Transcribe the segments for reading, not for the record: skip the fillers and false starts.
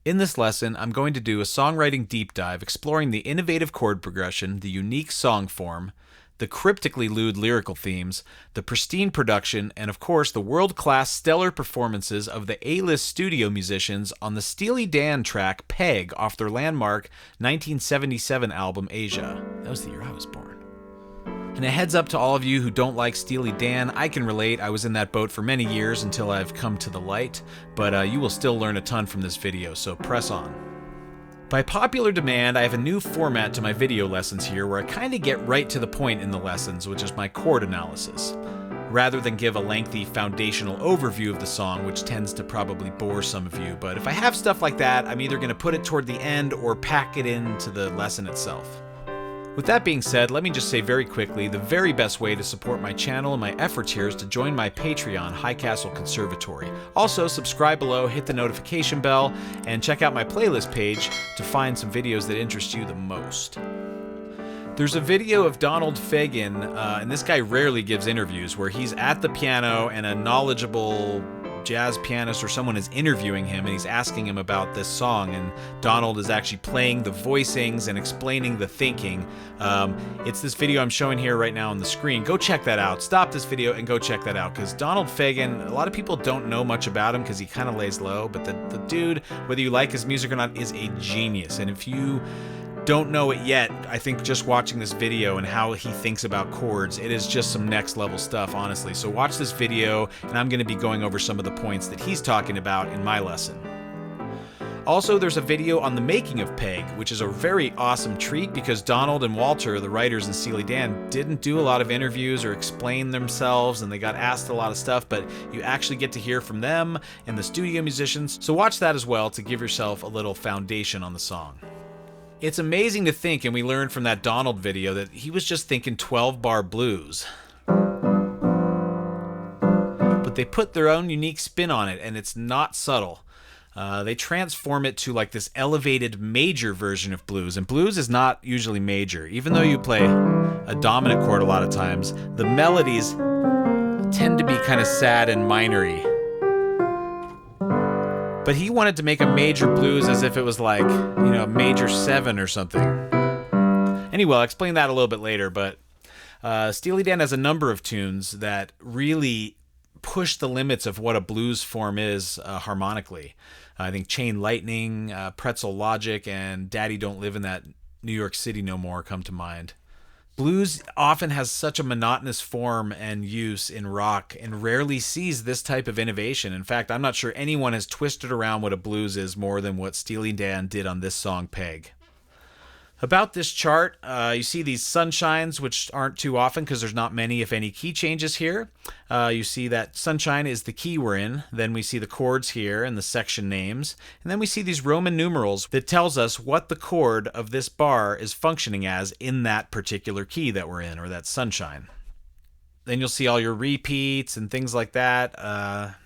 In this lesson, I'm going to do a songwriting deep dive exploring the innovative chord progression, the unique song form, the cryptically lewd lyrical themes, the pristine production, and of course the world-class stellar performances of the A-list studio musicians on the Steely Dan track Peg off their landmark 1977 album Asia. That was the year I was born. And a heads up to all of you who don't like Steely Dan, I can relate. I was in that boat for many years until I've come to the light, but you will still learn a ton from this video, so press on. By popular demand, I have a new format to my video lessons here where I kind of get right to the point in the lessons, which is my chord analysis, rather than give a lengthy foundational overview of the song, which tends to probably bore some of you. But if I have stuff like that, I'm either going to put it toward the end or pack it into the lesson itself. With that being said, let me just say very quickly, the very best way to support my channel and my efforts here is to join my Patreon, High Castle Conservatory. Also, subscribe below, hit the notification bell, and check out my playlist page to find some videos that interest you the most. There's a video of Donald Fagen, and this guy rarely gives interviews, where he's at the piano and a knowledgeable jazz pianist or someone is interviewing him and he's asking him about this song, and Donald is actually playing the voicings and explaining the thinking. It's this video I'm showing here right now on the screen. Go check that out. Stop this video and go check that out, because Donald Fagen, a lot of people don't know much about him because he kind of lays low, but the dude, whether you like his music or not, is a genius. And if you don't know it yet, I think just watching this video and how he thinks about chords, it is just some next level stuff, honestly. So watch this video, and I'm going to be going over some of the points that he's talking about in my lesson. Also, there's a video on the making of Peg, which is a very awesome treat because Donald and Walter, the writers in Steely Dan, didn't do a lot of interviews or explain themselves, and they got asked a lot of stuff, but you actually get to hear from them and the studio musicians. So watch that as well to give yourself a little foundation on the song. It's amazing to think, and we learned from that Donald video, that he was just thinking 12-bar blues. But they put their own unique spin on it, and it's not subtle. They transform it to like this elevated major version of blues, and blues is not usually major. Even though you play a dominant chord a lot of times, the melodies tend to be kind of sad and minor-y. But he wanted to make a major blues as if it was like, you know, a major 7 or something. Anyway, I'll explain that a little bit later, but Steely Dan has a number of tunes that really push the limits of what a blues form is harmonically. I think Chain Lightning, Pretzel Logic, and Daddy Don't Live in That New York City No More come to mind. Blues often has such a monotonous form and use in rock and rarely sees this type of innovation. In fact, I'm not sure anyone has twisted around what a blues is more than what Steely Dan did on this song, Peg. About this chart, you see these sunshines, which aren't too often because there's not many, if any, key changes here. You see that sunshine is the key we're in. Then we see the chords here and the section names. And then we see these Roman numerals that tells us what the chord of this bar is functioning as in that particular key that we're in, or that sunshine. Then you'll see all your repeats and things like that.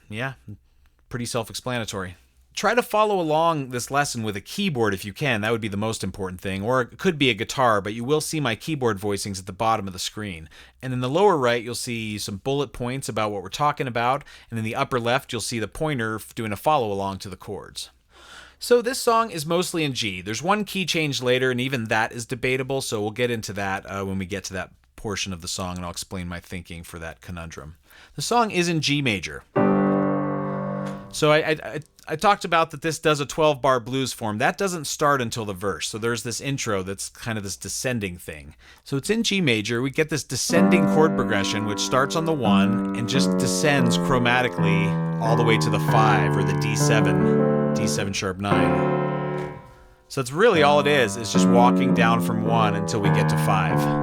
Yeah, pretty self-explanatory. Try to follow along this lesson with a keyboard if you can. That would be the most important thing. Or it could be a guitar, but you will see my keyboard voicings at the bottom of the screen. And in the lower right, you'll see some bullet points about what we're talking about. And in the upper left, you'll see the pointer doing a follow along to the chords. So this song is mostly in G. There's one key change later, and even that is debatable, so we'll get into that when we get to that portion of the song, and I'll explain my thinking for that conundrum. The song is in G major. So I talked about that this does a 12-bar blues form. That doesn't start until the verse. So there's this intro that's kind of this descending thing. So it's in G major. We get this descending chord progression, which starts on the 1 and just descends chromatically all the way to the 5, or the D7 sharp 9. So that's really all it is just walking down from 1 until we get to 5.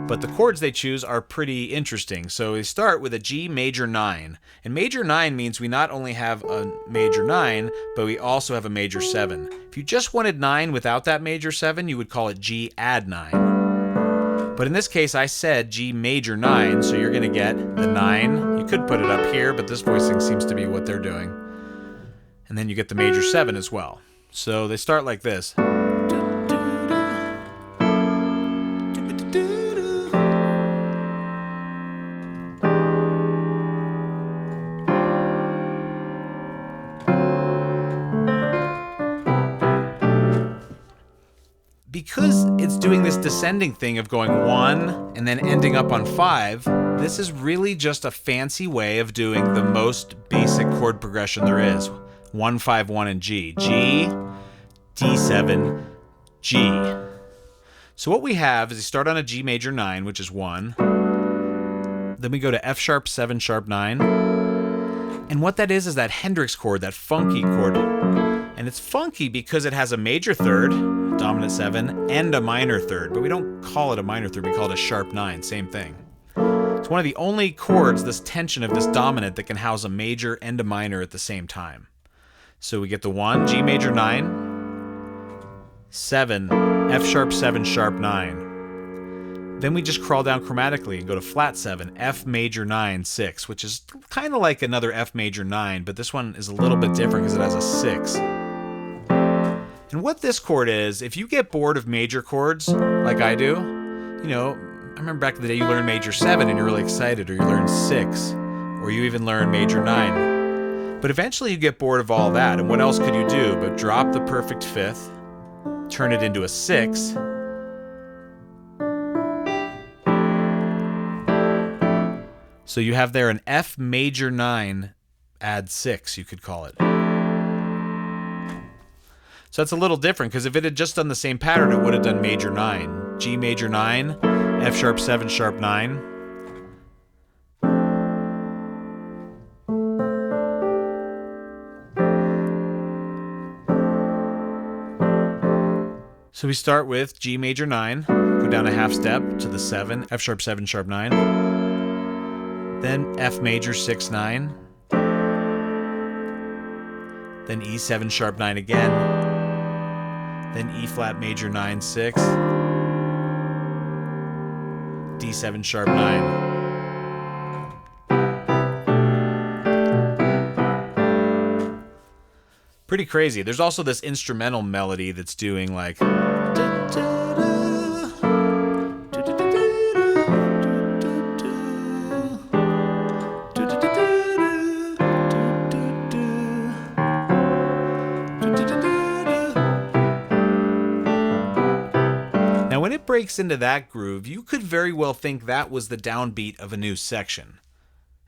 But the chords they choose are pretty interesting. So we start with a G major 9. And major 9 means we not only have a major 9, but we also have a major 7. If you just wanted 9 without that major 7, you would call it G add 9. But in this case, I said G major 9, so you're going to get the 9. You could put it up here, but this voicing seems to be what they're doing. And then you get the major 7 as well. So they start like this. because it's doing this descending thing of going 1 and then ending up on 5, this is really just a fancy way of doing the most basic chord progression there is. 1, 5, 1, and G. G, D7, G. So what we have is you start on a G major 9, which is 1. Then we go to F sharp 7 sharp 9. And what that is that Hendrix chord, that funky chord. And it's funky because it has a major third, dominant 7, and a minor third. But we don't call it a minor third, we call it a sharp 9, same thing. It's one of the only chords, this tension of this dominant, that can house a major and a minor at the same time. So we get the 1, G major 9, 7, F sharp 7 sharp 9. Then we just crawl down chromatically and go to flat 7, F major 9, 6, which is kind of like another F major 9, but this one is a little bit different because it has a 6. And what this chord is, if you get bored of major chords, like I do, you know, I remember back in the day you learned major 7 and you're really excited, or you learn 6, or you even learn major 9. But eventually you get bored of all that, and what else could you do but drop the perfect 5th, turn it into a 6, so you have there an F major 9 add 6, you could call it. So that's a little different, because if it had just done the same pattern, it would have done major 9. G major 9, F sharp 7 sharp 9. So we start with G major 9, go down a half step to the 7, F sharp 7 sharp 9. Then F major 6 9. Then E7 sharp 9 again. Then E flat major 9 6. D7 sharp 9. Pretty crazy. There's also this instrumental melody that's doing like. Now, when it breaks into that groove, you could very well think that was the downbeat of a new section.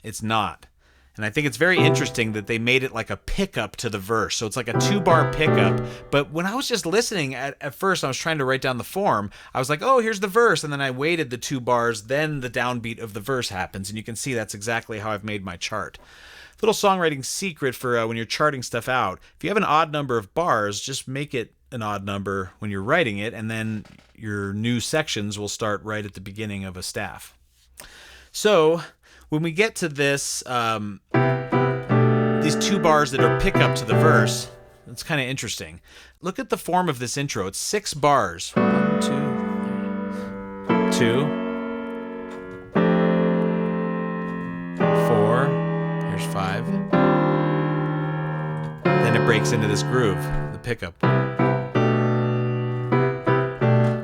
It's not. And I think it's very interesting that they made it like a pickup to the verse. So it's like a 2-bar pickup. But when I was just listening at first, I was trying to write down the form. I was like, oh, here's the verse. And then I waited the 2 bars. Then the downbeat of the verse happens. And you can see that's exactly how I've made my chart. Little songwriting secret for when you're charting stuff out. If you have an odd number of bars, just make it an odd number when you're writing it. And then your new sections will start right at the beginning of a staff. So when we get to this, these 2 bars that are pickup to the verse, it's kind of interesting. Look at the form of this intro. It's 6 bars. 1, 2, 2, 4. Here's 5. Then it breaks into this groove, the pickup.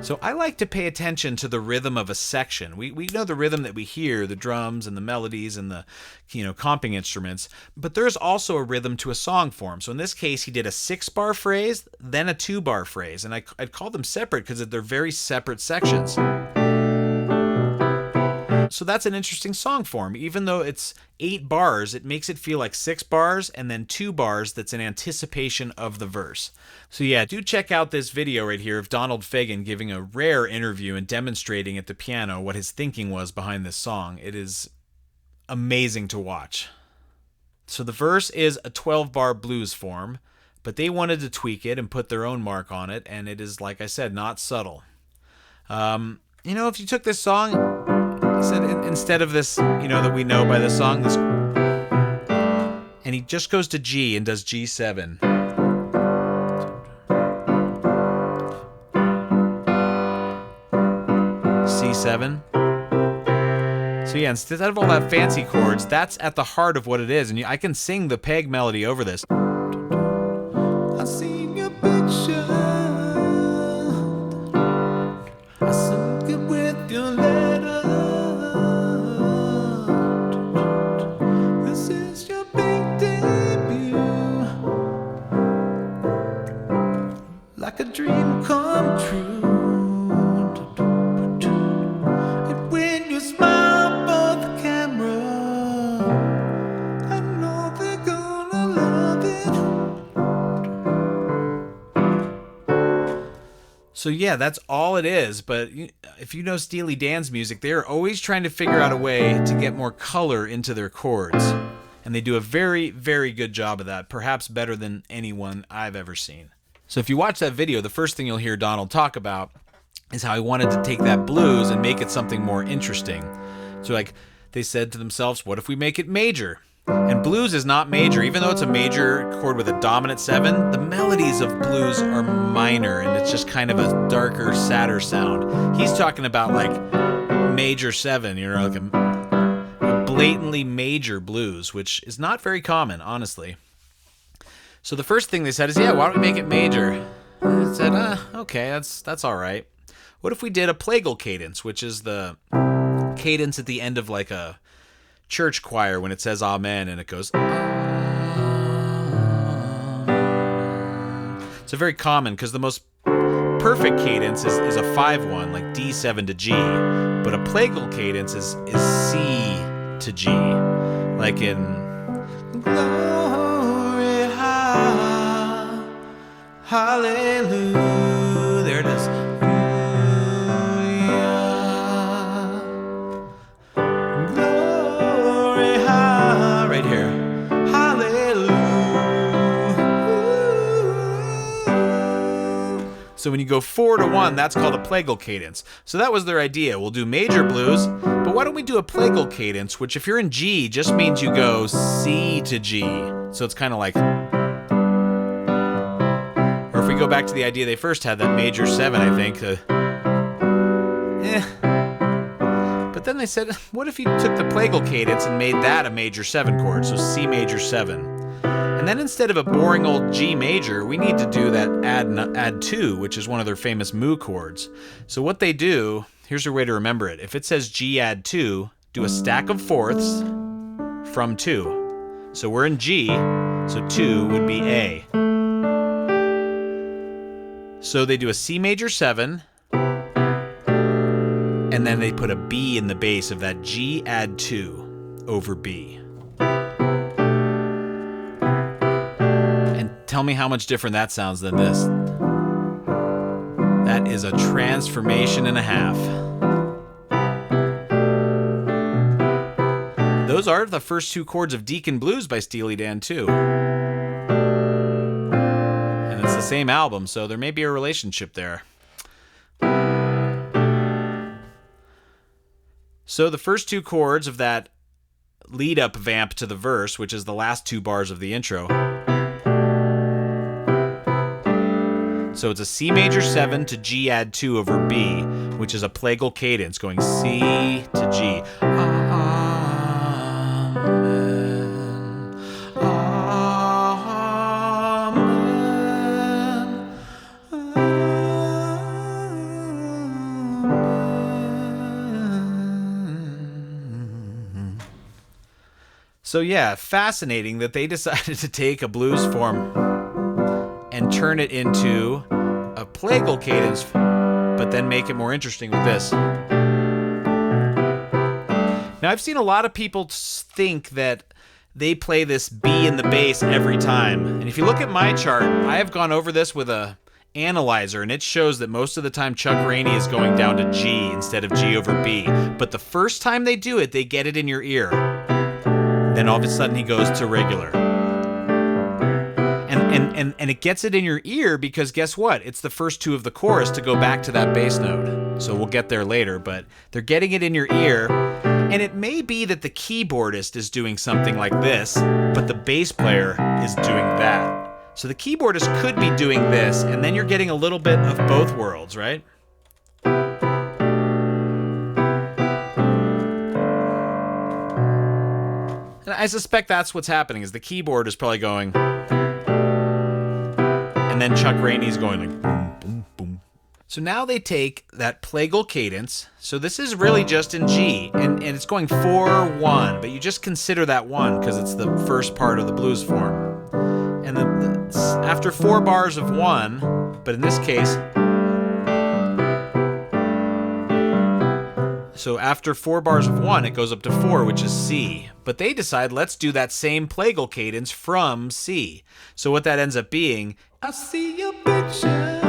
So I like to pay attention to the rhythm of a section. We know the rhythm that we hear, the drums and the melodies and the comping instruments, but there's also a rhythm to a song form. So in this case, he did a 6-bar phrase, then a 2-bar phrase, and I'd call them separate because they're very separate sections. So that's an interesting song form. Even though it's 8 bars, it makes it feel like 6 bars and then 2 bars that's in anticipation of the verse. So yeah, do check out this video right here of Donald Fagen giving a rare interview and demonstrating at the piano what his thinking was behind this song. It is amazing to watch. So the verse is a 12-bar blues form, but they wanted to tweak it and put their own mark on it, and it is, like I said, not subtle. If you took this song, said instead of this, that we know by the song, this, and he just goes to G and does G7. C7. So yeah, instead of all that fancy chords, that's at the heart of what it is, and I can sing the peg melody over this. I seen your picture. I sing it with your letter. Like a dream come true. So yeah, that's all it is. But if you know Steely Dan's music, they're always trying to figure out a way to get more color into their chords. And they do a very, very good job of that, perhaps better than anyone I've ever seen. So if you watch that video, the first thing you'll hear Donald talk about is how he wanted to take that blues and make it something more interesting. So like they said to themselves, what if we make it major? And blues is not major. Even though it's a major chord with a dominant 7, the melodies of blues are minor, and it's just kind of a darker, sadder sound. He's talking about like major 7, like a blatantly major blues, which is not very common, honestly. So the first thing they said is, yeah, why don't we make it major? And I said, okay, that's all right. What if we did a plagal cadence, which is the cadence at the end of like a church choir when it says amen and it goes amen. It's a very common, because the most perfect cadence is a 5-1, like D7 to G, but a plagal cadence is C to G, like in glory, hallelujah. There it is. So when you go 4-1, that's called a plagal cadence. So that was their idea. We'll do major blues, but why don't we do a plagal cadence, which if you're in G, just means you go C to G. So it's kind of like... Or if we go back to the idea they first had, that major 7, I think. But then they said, what if you took the plagal cadence and made that a major 7 chord, so C major 7? And then instead of a boring old G major, we need to do that add 2, which is one of their famous mu chords. So what they do, here's a way to remember it. If it says G add 2, do a stack of fourths from 2. So we're in G, so 2 would be A. So they do a C major 7, and then they put a B in the bass of that G add 2 over B. Tell me how much different that sounds than this. That is a transformation and a half. Those are the first 2 chords of Deacon Blues by Steely Dan too. And it's the same album, so there may be a relationship there. So the first 2 chords of that lead-up vamp to the verse, which is the last 2 bars of the intro. So it's a C major 7 to G add 2 over B, which is a plagal cadence going C to G. Amen. Amen. Amen. So yeah, fascinating that they decided to take a blues form and turn it into a plagal cadence, but then make it more interesting with this. Now, I've seen a lot of people think that they play this B in the bass every time. And if you look at my chart, I have gone over this with a analyzer, and it shows that most of the time Chuck Rainey is going down to G instead of G over B. But the first time they do it, they get it in your ear. Then all of a sudden he goes to regular. And it gets it in your ear because guess what? It's the first 2 of the chorus to go back to that bass note. So we'll get there later, but they're getting it in your ear. And it may be that the keyboardist is doing something like this, but the bass player is doing that. So the keyboardist could be doing this, and then you're getting a little bit of both worlds, right? And I suspect that's what's happening, is the keyboard is probably going... And then Chuck Rainey's going like boom, boom, boom. So now they take that plagal cadence. So this is really just in G, and it's going 4-1, but you just consider that 1 because it's the first part of the blues form. And then after 4 bars of 1, but in this case, so after 4 bars of 1, it goes up to 4, which is C. But they decide, let's do that same plagal cadence from C. So what that ends up being, I see your picture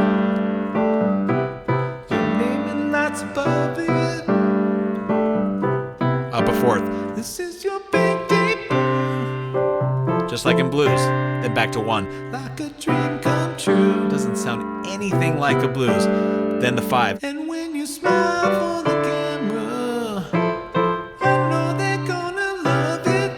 above it. Up a fourth. This is your big deep, Just like in blues. Then back to 1. like a dream come true. Doesn't sound anything like a blues. Then the 5. And when you smile for the camera, I know they're gonna love it.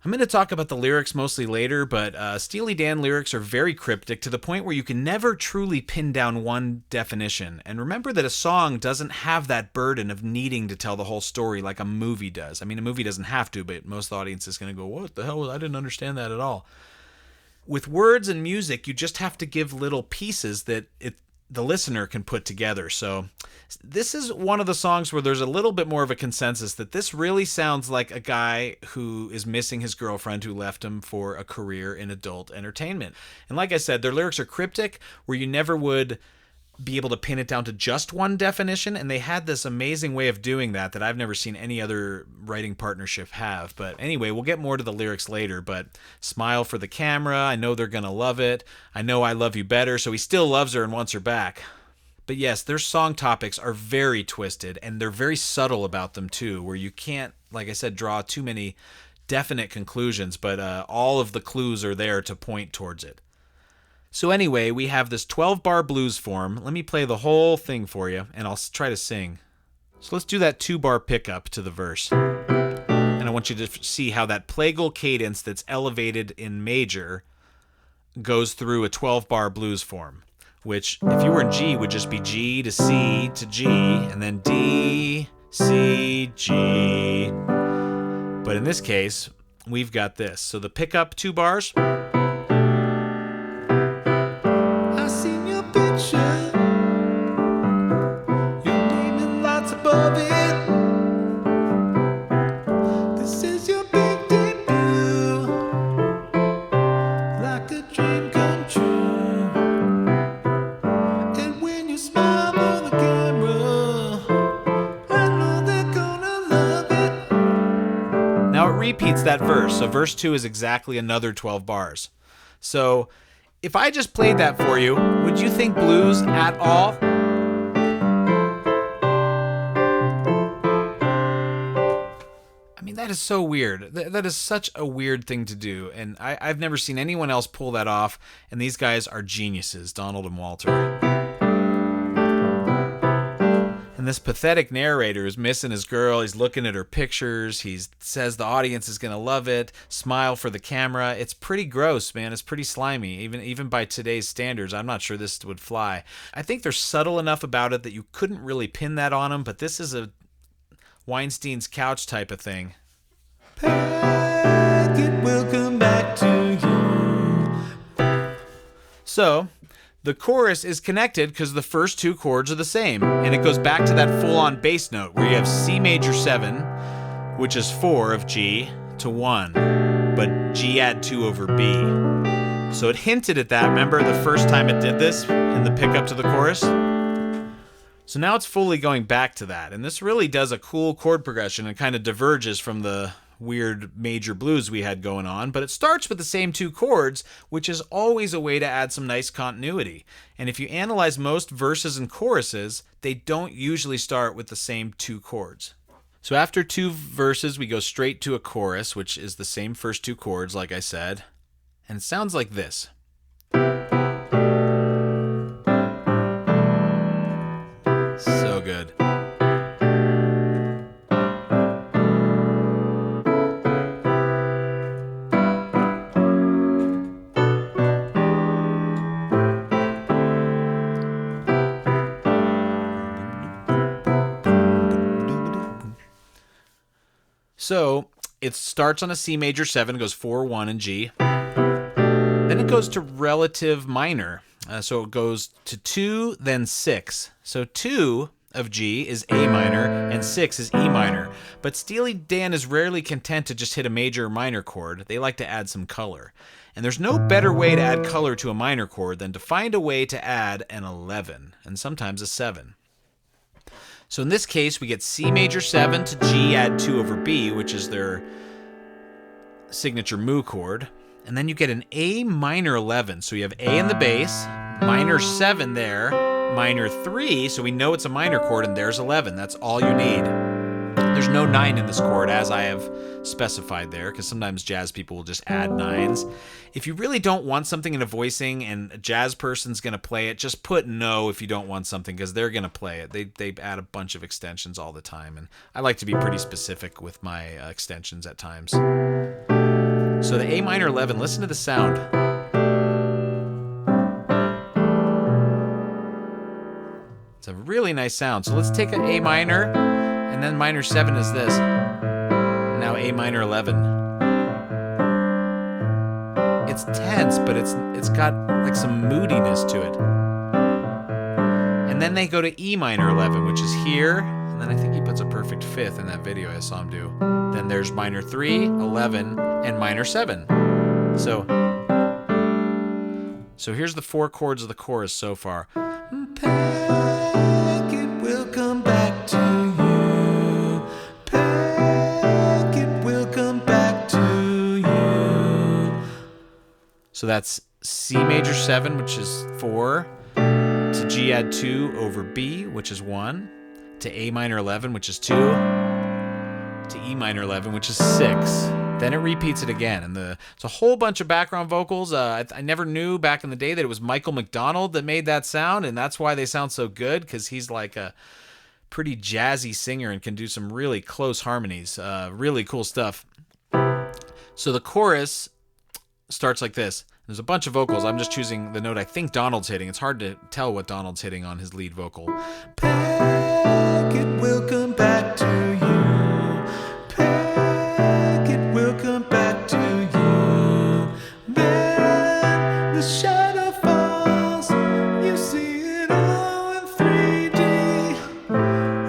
I'm going to talk about the lyrics mostly later, but Steely Dan lyrics are very cryptic to the point where you can never truly pin down one definition. And remember that a song doesn't have that burden of needing to tell the whole story like a movie does. I mean, a movie doesn't have to, but most of the audience is going to go, what the hell? I didn't understand that at all. With words and music, you just have to give little pieces that the listener can put together. So this is one of the songs where there's a little bit more of a consensus that this really sounds like a guy who is missing his girlfriend who left him for a career in adult entertainment. And like I said, their lyrics are cryptic where you never would be able to pin it down to just one definition, and they had this amazing way of doing that I've never seen any other writing partnership have. But anyway, we'll get more to the lyrics later, but smile for the camera, I know they're gonna love it, I know I love you better, so he still loves her and wants her back. But yes, their song topics are very twisted, and they're very subtle about them too, where you can't, like I said, draw too many definite conclusions, but all of the clues are there to point towards it. So anyway, we have this 12-bar blues form. Let me play the whole thing for you, and I'll try to sing. So let's do that 2-bar pickup to the verse. And I want you to see how that plagal cadence that's elevated in major goes through a 12-bar blues form, which, if you were in G, would just be G to C to G, and then D, C, G. But in this case, we've got this. So the pickup 2 bars... repeats that verse. So verse 2 is exactly another 12 bars. So if I just played that for you, would you think blues at all? I mean, that is so weird. That is such a weird thing to do. And I've never seen anyone else pull that off. And these guys are geniuses, Donald and Walter. And this pathetic narrator is missing his girl. He's looking at her pictures. He says the audience is going to love it. Smile for the camera. It's pretty gross, man. It's pretty slimy. Even by today's standards, I'm not sure this would fly. I think they're subtle enough about it that you couldn't really pin that on them, but this is a Weinstein's couch type of thing. It will come back to you. So... the chorus is connected because the first 2 chords are the same, and it goes back to that full-on bass note where you have C major 7, which is 4 of G, to 1, but G add 2 over B. So it hinted at that, remember the first time it did this in the pickup to the chorus? So now it's fully going back to that, and this really does a cool chord progression and kind of diverges from the weird major blues we had going on, but it starts with the same 2 chords, which is always a way to add some nice continuity. And if you analyze most verses and choruses, they don't usually start with the same 2 chords. So after 2 verses, we go straight to a chorus, which is the same first 2 chords, like I said, and it sounds like this. So good. So it starts on a C major 7, goes 4, 1, and G. Then it goes to relative minor. So it goes to 2, then 6. So 2 of G is A minor, and 6 is E minor. But Steely Dan is rarely content to just hit a major or minor chord. They like to add some color. And there's no better way to add color to a minor chord than to find a way to add an 11, and sometimes a 7. So in this case, we get C major 7 to G add 2 over B, which is their signature mu chord. And then you get an A minor 11. So you have A in the bass, minor 7 there, minor 3, so we know it's a minor chord, and there's 11. That's all you need. There's no 9 in this chord, as I have specified there, because sometimes jazz people will just add 9s. If you really don't want something in a voicing and a jazz person's going to play it, just put no if you don't want something, because they're going to play it. They add a bunch of extensions all the time, and I like to be pretty specific with my extensions at times. So the A minor 11, listen to the sound. It's a really nice sound. So let's take an A minor, and then minor 7 is this. Now A minor 11. It's tense, but it's got like some moodiness to it. And then they go to E minor 11, which is here, and then I think he puts a perfect 5th in that video I saw him do. Then there's minor 3, 11, and minor 7. So here's the 4 chords of the chorus so far. Pack it will come back to you. Pack it will come back to you. So that's C major 7, which is 4, to G add 2 over B, which is 1, to A minor 11, which is 2, to E minor 11, which is 6. Then it repeats it again, and it's a whole bunch of background vocals. I never knew back in the day that it was Michael McDonald that made that sound, and that's why they sound so good, because he's like a pretty jazzy singer and can do some really close harmonies. Really cool stuff. So the chorus starts like this. There's a bunch of vocals. I'm just choosing the note I think Donald's hitting. It's hard to tell what Donald's hitting on his lead vocal. Pack it will come back to you. Pack it will come back to you. Then the shadow falls. You see it all in 3D.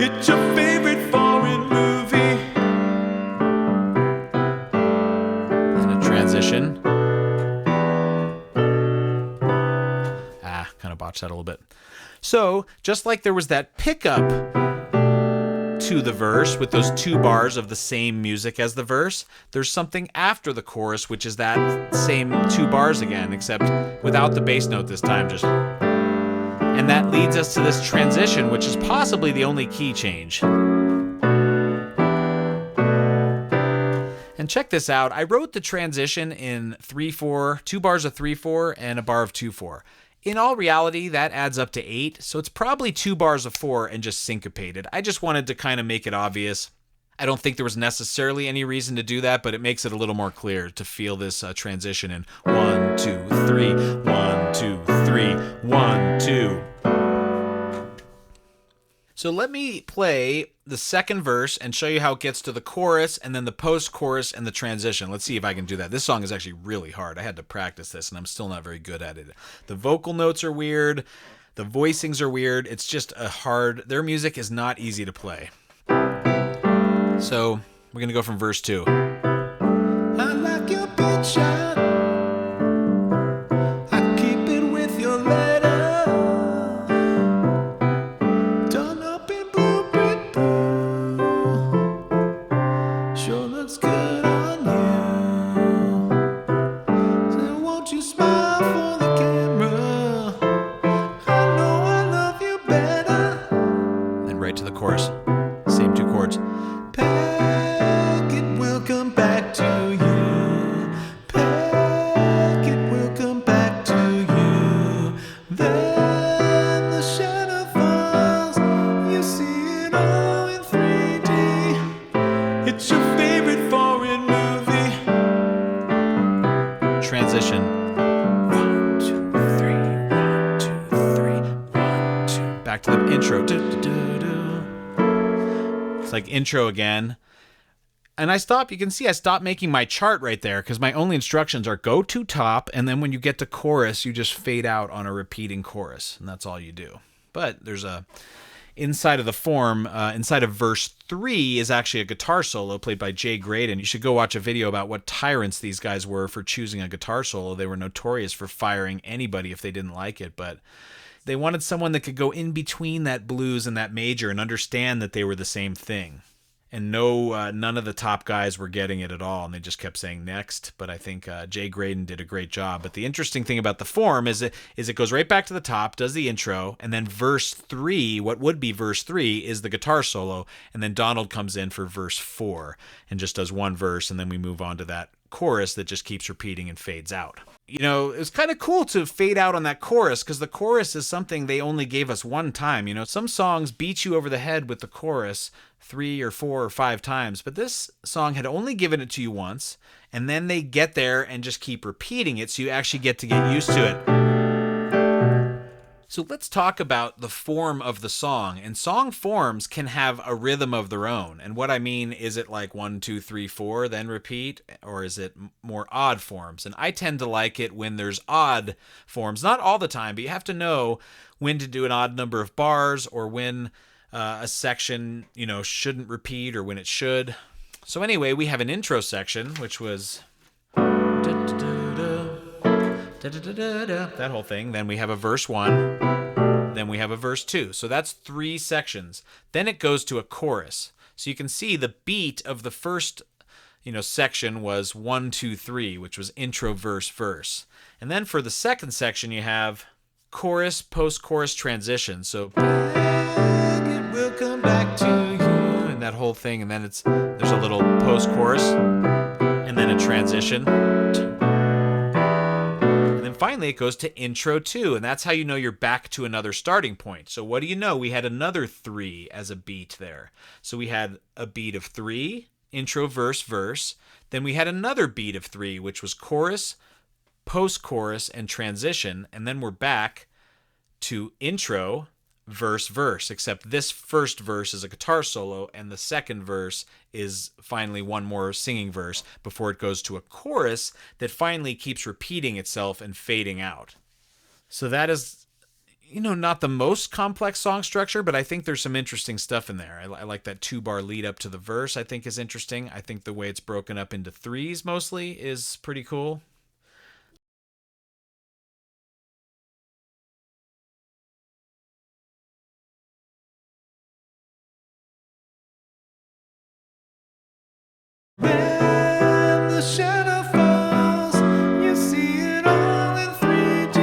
It's your favorite foreign movie. And a transition. Kind of botched that a little bit. So, just like there was that pickup to the verse with those 2 bars of the same music as the verse, there's something after the chorus, which is that same 2 bars again, except without the bass note this time. And that leads us to this transition, which is possibly the only key change. And check this out. I wrote the transition in 3/4, 2 bars of 3/4 and a bar of 2/4. In all reality, that adds up to 8, so it's probably 2 bars of 4 and just syncopated. I just wanted to kind of make it obvious. I don't think there was necessarily any reason to do that, but it makes it a little more clear to feel this transition in 1, 2, 3, 1, 2, 3, 1, 2. So let me play the second verse and show you how it gets to the chorus and then the post-chorus and the transition. Let's see if I can do that. This song is actually really hard. I had to practice this, and I'm still not very good at it. The vocal notes are weird. The voicings are weird. It's just their music is not easy to play. So we're going to go from verse 2. I like your big shot. I keep it with your letter. Done up in blue, red, blue. Sure looks good on you. So won't you smile for the camera? I know I love you better. And right to the chorus. Same 2 chords. Pack it will come back to you. Pack it will come back to you. Then the shadow falls. You see it all in 3D. It's your favorite foreign movie. Transition. 1, 2, 3, 1, 2, 3, 1, 2. Back to the intro. It's like intro again. And you can see I stopped making my chart right there because my only instructions are go to top, and then when you get to chorus, you just fade out on a repeating chorus, and that's all you do. But there's inside of the form, inside of verse 3 is actually a guitar solo played by Jay Graydon. You should go watch a video about what tyrants these guys were for choosing a guitar solo. They were notorious for firing anybody if they didn't like it, but they wanted someone that could go in between that blues and that major and understand that they were the same thing. and none of the top guys were getting it at all, and they just kept saying next. But I think Jay Graydon did a great job. But the interesting thing about the form is it goes right back to the top, does the intro, and then verse 3, what would be verse 3, is the guitar solo, and then Donald comes in for verse 4 and just does one verse, and then we move on to that chorus that just keeps repeating and fades out. You know, it's kind of cool to fade out on that chorus, because the chorus is something they only gave us one time. You know, some songs beat you over the head with the chorus 3 or 4 or 5 times, but this song had only given it to you once, and then they get there and just keep repeating it, so you actually get to get used to it. So let's talk about the form of the song. And song forms can have a rhythm of their own. And what I mean, is it like 1, 2, 3, 4, then repeat? Or is it more odd forms? And I tend to like it when there's odd forms. Not all the time, but you have to know when to do an odd number of bars, or when a section, you know, shouldn't repeat, or when it should. So anyway, we have an intro section, which was that whole thing. Then we have a verse 1. Then we have a verse 2. So that's 3 sections. Then it goes to a chorus. So you can see the beat of the first, section was 1, 2, 3, which was intro, verse, verse. And then for the second section, you have chorus, post-chorus, transition. So it will come back to you, and that whole thing. And then there's a little post-chorus, and then a transition. Finally, it goes to intro 2, and that's how you know you're back to another starting point. So what do you know? We had another 3 as a beat there. So we had a beat of 3, intro, verse, verse. Then we had another beat of 3, which was chorus, post-chorus, and transition. And then we're back to intro, verse, verse, except this first verse is a guitar solo, and the second verse is finally one more singing verse before it goes to a chorus that finally keeps repeating itself and fading out. So that is, not the most complex song structure, but I think there's some interesting stuff in there. I like that 2-bar lead up to the verse, I think is interesting. I think the way it's broken up into 3s mostly is pretty cool. When the shadow falls, you see it all in 3D.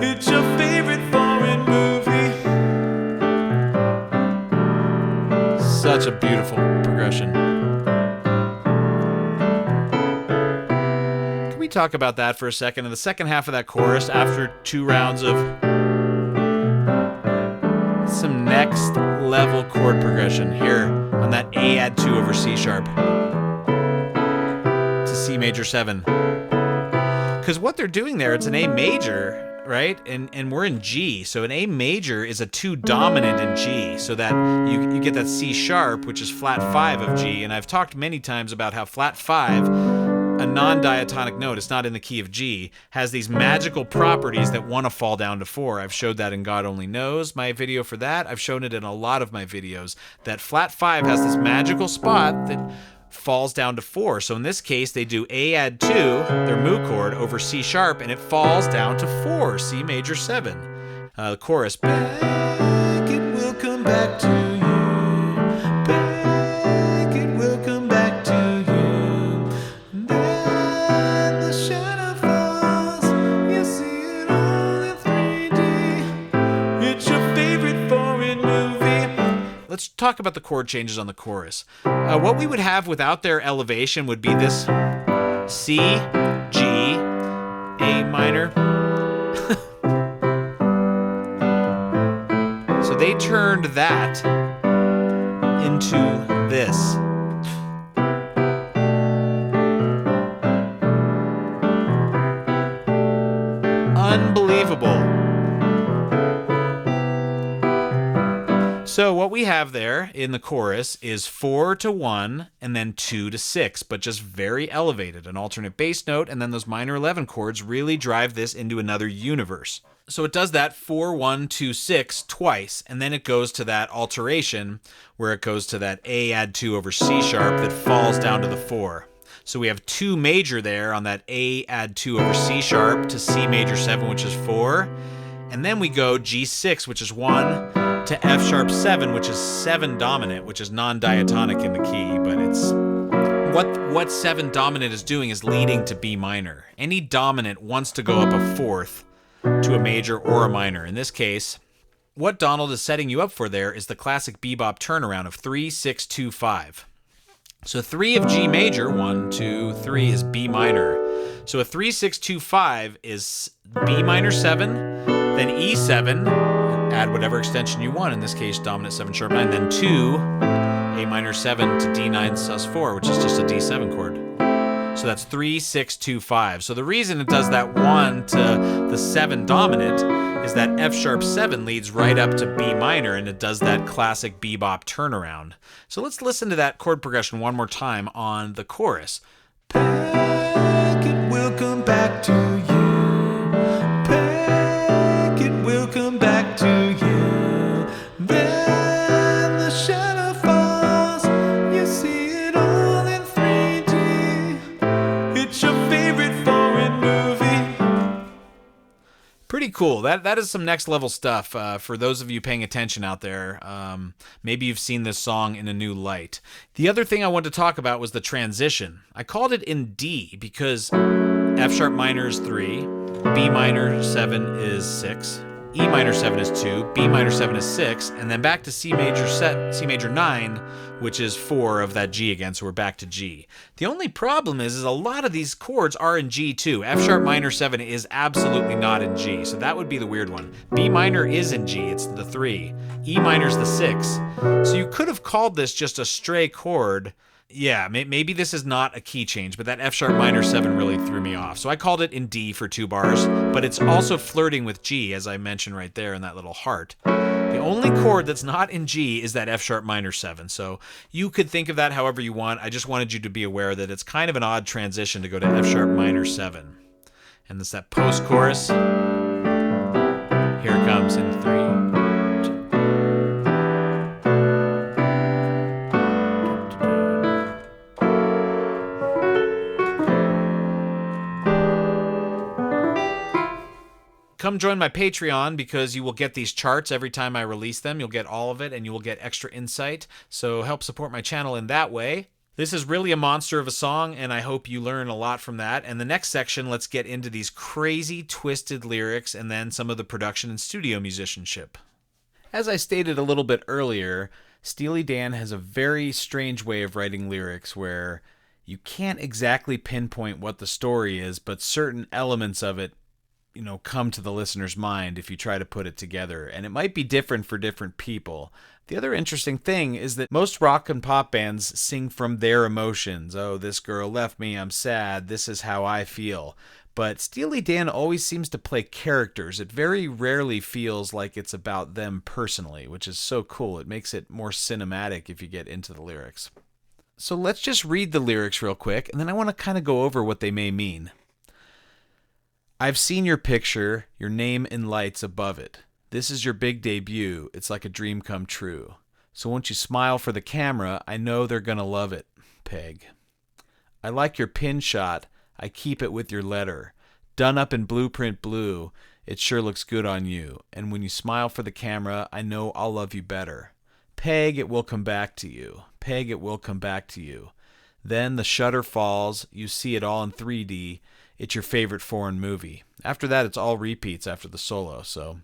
It's your favorite foreign movie. Such a beautiful progression. Can we talk about that for a second? In the second half of that chorus, after 2 rounds of some next level chord progression here on that A add 2 over C sharp to C major 7. Because what they're doing there, it's an A major, right? And we're in G. So an A major is a 2 dominant in G, so that you get that C sharp, which is flat 5 of G. And I've talked many times about how flat 5, a non-diatonic note, it's not in the key of G, has these magical properties that want to fall down to 4. I've showed that in God Only Knows, my video for that. I've shown it in a lot of my videos, that flat 5 has this magical spot that falls down to 4. So in this case, they do A add 2, their mu chord, over C sharp, and it falls down to 4, C major 7. The chorus. Back, it will come back to you. Back, it will come back to you. Then the shadow falls, you see it all in 3D. It's your favorite foreign movie. Let's talk about the chord changes on the chorus. What we would have without their elevation would be this C, G, A minor. So they turned that into this. Unbelievable. So what we have there in the chorus is 4 to 1 and then 2 to 6, but just very elevated. An alternate bass note, and then those minor 11 chords really drive this into another universe. So it does that 4, 1, 2, 6 twice, and then it goes to that alteration where it goes to that A add 2 over C sharp that falls down to the 4. So we have 2 major there on that A add 2 over C sharp to C major 7, which is 4. And then we go G6, which is 1, to F sharp 7, which is 7 dominant, which is non-diatonic in the key, but it's what 7 dominant is doing is leading to B minor. Any dominant wants to go up a fourth to a major or a minor. In this case, what Donald is setting you up for there is the classic bebop turnaround of 3, 6, 2, 5. So 3 of G major, 1, 2, 3 is B minor. So a 3, 6, 2, 5 is B minor 7, then E7, add whatever extension you want, in this case dominant 7 sharp 9, then 2, A minor 7 to D9 sus4, which is just a D7 chord. So that's 3, 6, 2, 5. So the reason it does that 1 to the 7 dominant is that F sharp 7 leads right up to B minor, and it does that classic bebop turnaround. So let's listen to that chord progression one more time on the chorus. Packet will come back to you. Packet will come back to you. Then the shadow falls. You see it all in 3D. It's your favorite foreign movie. Pretty cool. That is some next level stuff for those of you paying attention out there. Maybe you've seen this song in a new light. The other thing I wanted to talk about was the transition. I called it in D because F sharp minor is 3, B minor 7 is 6, E minor 7 is 2, B minor 7 is 6, and then back to C major 9, which is 4 of that G again, so we're back to G. The only problem is a lot of these chords are in G too. F sharp minor 7 is absolutely not in G, so that would be the weird one. B minor is in G, it's the 3. E minor is the 6. So you could have called this just a stray chord. Yeah, maybe this is not a key change, but that F sharp minor 7 really threw me off. So I called it in D for 2 bars, but it's also flirting with G, as I mentioned right there in that little heart. The only chord that's not in G is that F sharp minor 7. So you could think of that however you want. I just wanted you to be aware that it's kind of an odd transition to go to F sharp minor 7. And it's that post-chorus. Here it comes in 3. Come join my Patreon because you will get these charts every time I release them. You'll get all of it and you will get extra insight. So help support my channel in that way. This is really a monster of a song, and I hope you learn a lot from that. And the next section, let's get into these crazy, twisted lyrics and then some of the production and studio musicianship. As I stated a little bit earlier, Steely Dan has a very strange way of writing lyrics where you can't exactly pinpoint what the story is, but certain elements of it come to the listener's mind if you try to put it together, and it might be different for different people. The other interesting thing is that most rock and pop bands sing from their emotions. Oh, this girl left me, I'm sad, this is how I feel. But Steely Dan always seems to play characters. It very rarely feels like it's about them personally, which is so cool. It makes it more cinematic if you get into the lyrics. So let's just read the lyrics real quick, and then I want to kind of go over what they may mean. I've seen your picture, your name in lights above it. This is your big debut. It's like a dream come true. So won't you smile for the camera? I know they're gonna love it, Peg. I like your pin shot. I keep it with your letter. Done up in blueprint blue. It sure looks good on you. And when you smile for the camera, I know I'll love you better. Peg, it will come back to you. Peg, it will come back to you. Then the shutter falls. You see it all in 3D. It's your favorite foreign movie. After that, it's all repeats after the solo, so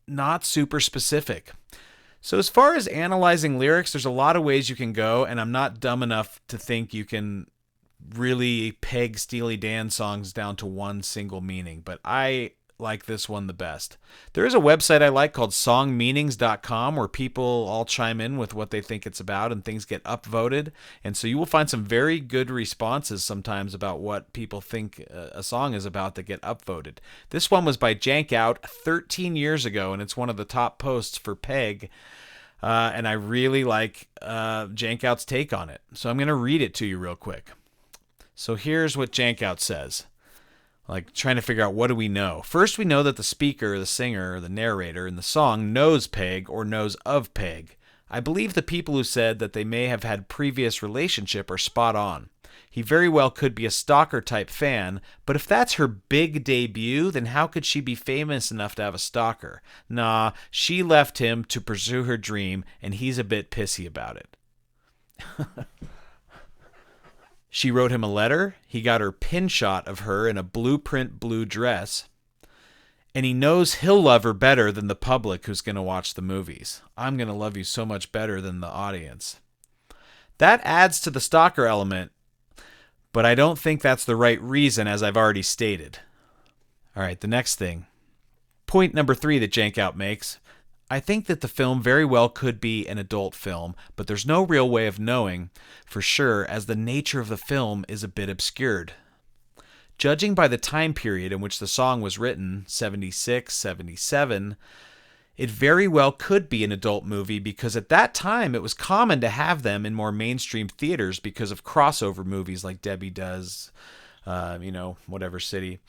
not super specific. So as far as analyzing lyrics, there's a lot of ways you can go, and I'm not dumb enough to think you can really peg Steely Dan songs down to one single meaning, but I like this one the best. There is a website I like called songmeanings.com where people all chime in with what they think it's about and things get upvoted. And so you will find some very good responses sometimes about what people think a song is about that get upvoted. This one was by Jank Out 13 years ago, and it's one of the top posts for Peg. And I really like Jank Out's take on it. So I'm going to read it to you real quick. So here's what Jank Out says. Like trying to figure out what do we know. First, we know that the speaker, the singer, or the narrator in the song knows Peg or knows of Peg. I believe the people who said that they may have had previous relationship are spot on. He very well could be a stalker-type fan, but if that's her big debut, then how could she be famous enough to have a stalker? Nah, she left him to pursue her dream, and he's a bit pissy about it. She wrote him a letter. He got her pin shot of her in a blueprint blue dress. And he knows he'll love her better than the public who's going to watch the movies. I'm going to love you so much better than the audience. That adds to the stalker element, but I don't think that's the right reason, as I've already stated. All right, the next thing. Point number 3 that Jankout makes. I think that the film very well could be an adult film, but there's no real way of knowing for sure, as the nature of the film is a bit obscured. Judging by the time period in which the song was written, 76, 77, it very well could be an adult movie because at that time it was common to have them in more mainstream theaters because of crossover movies like Debbie Does, whatever city,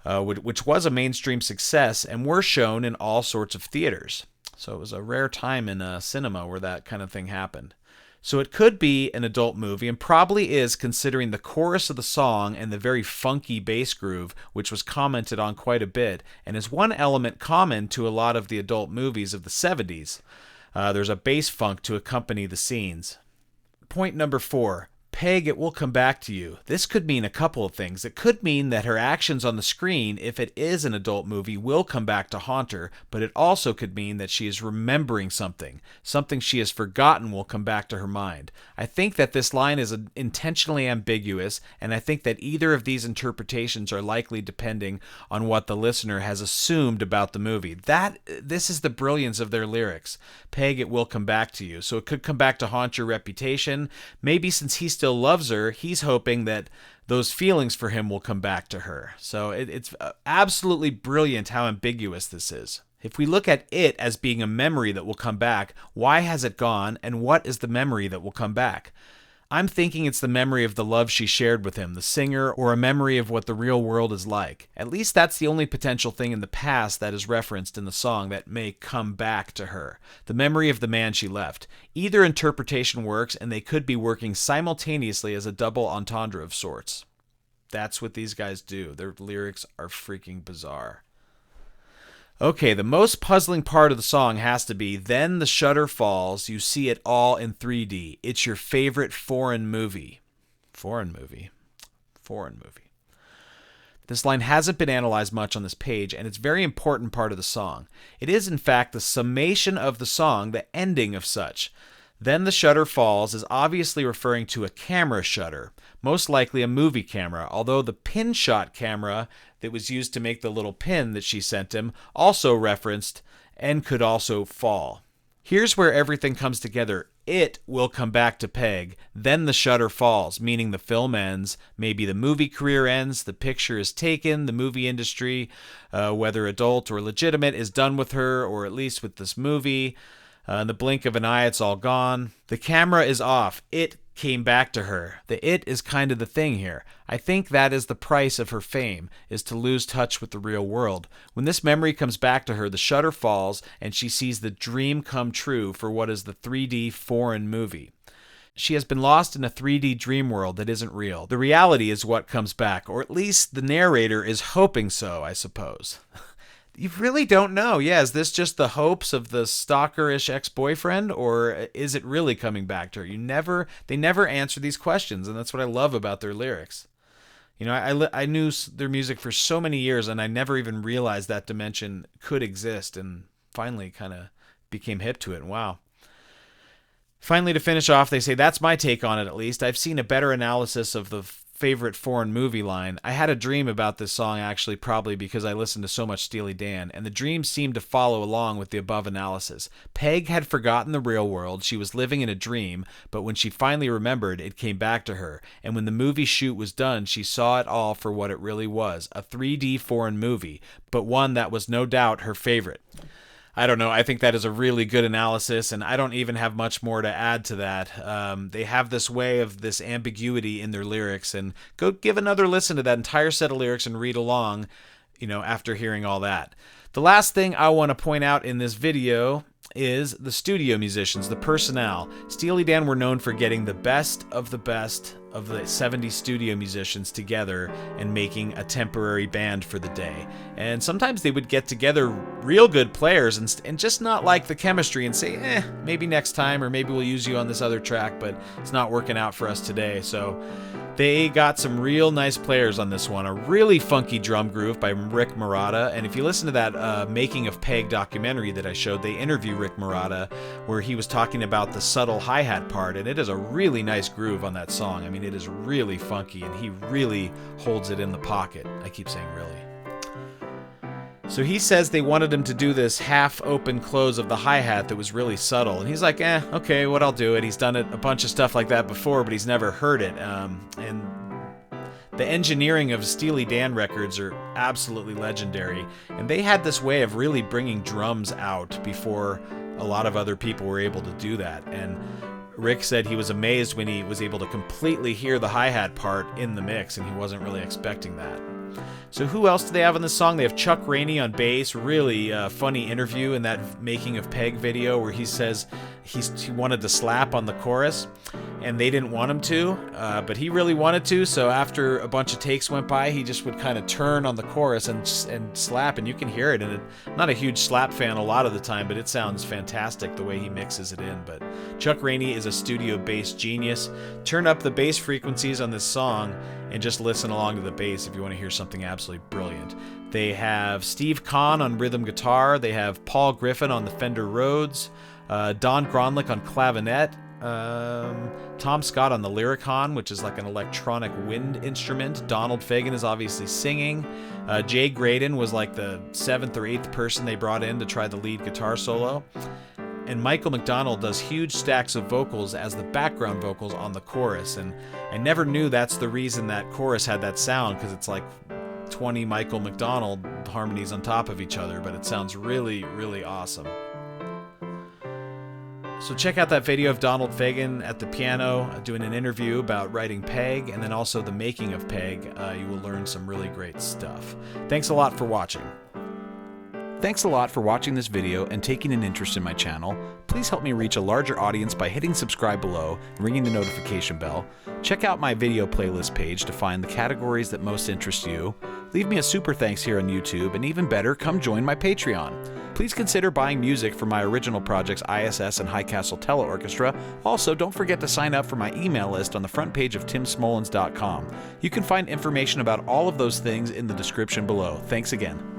which was a mainstream success and were shown in all sorts of theaters. So it was a rare time in cinema where that kind of thing happened. So it could be an adult movie, and probably is, considering the chorus of the song and the very funky bass groove, which was commented on quite a bit, and is one element common to a lot of the adult movies of the 70s. There's a bass funk to accompany the scenes. Point number 4. Peg, it will come back to you. This could mean a couple of things. It could mean that her actions on the screen, if it is an adult movie, will come back to haunt her, but it also could mean that she is remembering something. Something she has forgotten will come back to her mind. I think that this line is intentionally ambiguous, and I think that either of these interpretations are likely depending on what the listener has assumed about the movie. This is the brilliance of their lyrics. Peg, it will come back to you. So it could come back to haunt your reputation. Maybe since he still loves her, he's hoping that those feelings for him will come back to her. So it's absolutely brilliant how ambiguous this is. If we look at it as being a memory that will come back, why has it gone, and what is the memory that will come back? I'm thinking it's the memory of the love she shared with him, the singer, or a memory of what the real world is like. At least that's the only potential thing in the past that is referenced in the song that may come back to her. The memory of the man she left. Either interpretation works, and they could be working simultaneously as a double entendre of sorts. That's what these guys do. Their lyrics are freaking bizarre. Okay, the most puzzling part of the song has to be, then the shutter falls, you see it all in 3D. It's your favorite foreign movie. Foreign movie. This line hasn't been analyzed much on this page, and it's a very important part of the song. It is, in fact, the summation of the song, the ending of such. Then the shutter falls is obviously referring to a camera shutter, most likely a movie camera, although the pin shot camera that was used to make the little pin that she sent him also referenced and could also fall. Here's where everything comes together. It will come back to Peg, then the shutter falls, meaning the film ends, maybe the movie career ends, the picture is taken, the movie industry, whether adult or legitimate, is done with her, or at least with this movie. In the blink of an eye, it's all gone. The camera is off. It came back to her. The it is kind of the thing here. I think that is the price of her fame, is to lose touch with the real world. When this memory comes back to her, the shutter falls, and she sees the dream come true for what is the 3D foreign movie. She has been lost in a 3D dream world that isn't real. The reality is what comes back, or at least the narrator is hoping so, I suppose. You really don't know. Yeah, is this just the hopes of the stalkerish ex-boyfriend, or is it really coming back to her? They never answer these questions, and that's what I love about their lyrics. You know, I knew their music for so many years, and I never even realized that dimension could exist, and finally kind of became hip to it. And wow. Finally, to finish off, they say, that's my take on it, at least. I've seen a better analysis of the favorite foreign movie line. I had a dream about this song, actually, probably because I listened to so much Steely Dan, and the dream seemed to follow along with the above analysis. Peg had forgotten the real world. She was living in a dream, but when she finally remembered, it came back to her, and when the movie shoot was done, she saw it all for what it really was, a 3D foreign movie, but one that was no doubt her favorite. I don't know. I think that is a really good analysis, and I don't even have much more to add to that. They have this way of this ambiguity in their lyrics, and go give another listen to that entire set of lyrics and read along, after hearing all that. The last thing I want to point out in this video is the studio musicians, the personnel. Steely Dan were known for getting the best of the 70s studio musicians together and making a temporary band for the day. And sometimes they would get together real good players and just not like the chemistry and say, maybe next time, or maybe we'll use you on this other track, but it's not working out for us today. So they got some real nice players on this one. A really funky drum groove by Rick Marotta. And if you listen to that Making of Peg documentary that I showed, they interview Rick Marotta where he was talking about the subtle hi-hat part. And it is a really nice groove on that song. I mean, it is really funky and he really holds it in the pocket. I keep saying really. So he says they wanted him to do this half-open close of the hi-hat that was really subtle. And he's like, okay, what I'll do it. He's done it a bunch of stuff like that before, but he's never heard it. And the engineering of Steely Dan records are absolutely legendary. And they had this way of really bringing drums out before a lot of other people were able to do that. And Rick said he was amazed when he was able to completely hear the hi-hat part in the mix, and he wasn't really expecting that. So who else do they have on this song? They have Chuck Rainey on bass. Really funny interview in that Making of Peg video where he says he wanted to slap on the chorus, and they didn't want him to, but he really wanted to. So after a bunch of takes went by, he just would kind of turn on the chorus and slap, and you can hear it. And I'm not a huge slap fan a lot of the time, but it sounds fantastic the way he mixes it in. But Chuck Rainey is a studio bass genius. Turn up the bass frequencies on this song and just listen along to the bass if you want to hear something absolutely brilliant. They have Steve Kahn on rhythm guitar. They have Paul Griffin on the Fender Rhodes. Don Gronlich on clavinet. Tom Scott on the Lyricon, which is like an electronic wind instrument. Donald Fagen is obviously singing. Jay Graydon was like the 7th or 8th person they brought in to try the lead guitar solo. And Michael McDonald does huge stacks of vocals as the background vocals on the chorus. And I never knew that's the reason that chorus had that sound, because it's like 20 Michael McDonald harmonies on top of each other, but it sounds really, really awesome. So check out that video of Donald Fagen at the piano doing an interview about writing Peg, and then also the making of Peg. You will learn some really great stuff. Thanks a lot for watching. Thanks a lot for watching this video and taking an interest in my channel. Please help me reach a larger audience by hitting subscribe below and ringing the notification bell. Check out my video playlist page to find the categories that most interest you. Leave me a super thanks here on YouTube, and even better, come join my Patreon. Please consider buying music for my original projects I.S.S. and High Castle Teleorchestra. Also, don't forget to sign up for my email list on the front page of timsmolens.com. You can find information about all of those things in the description below. Thanks again.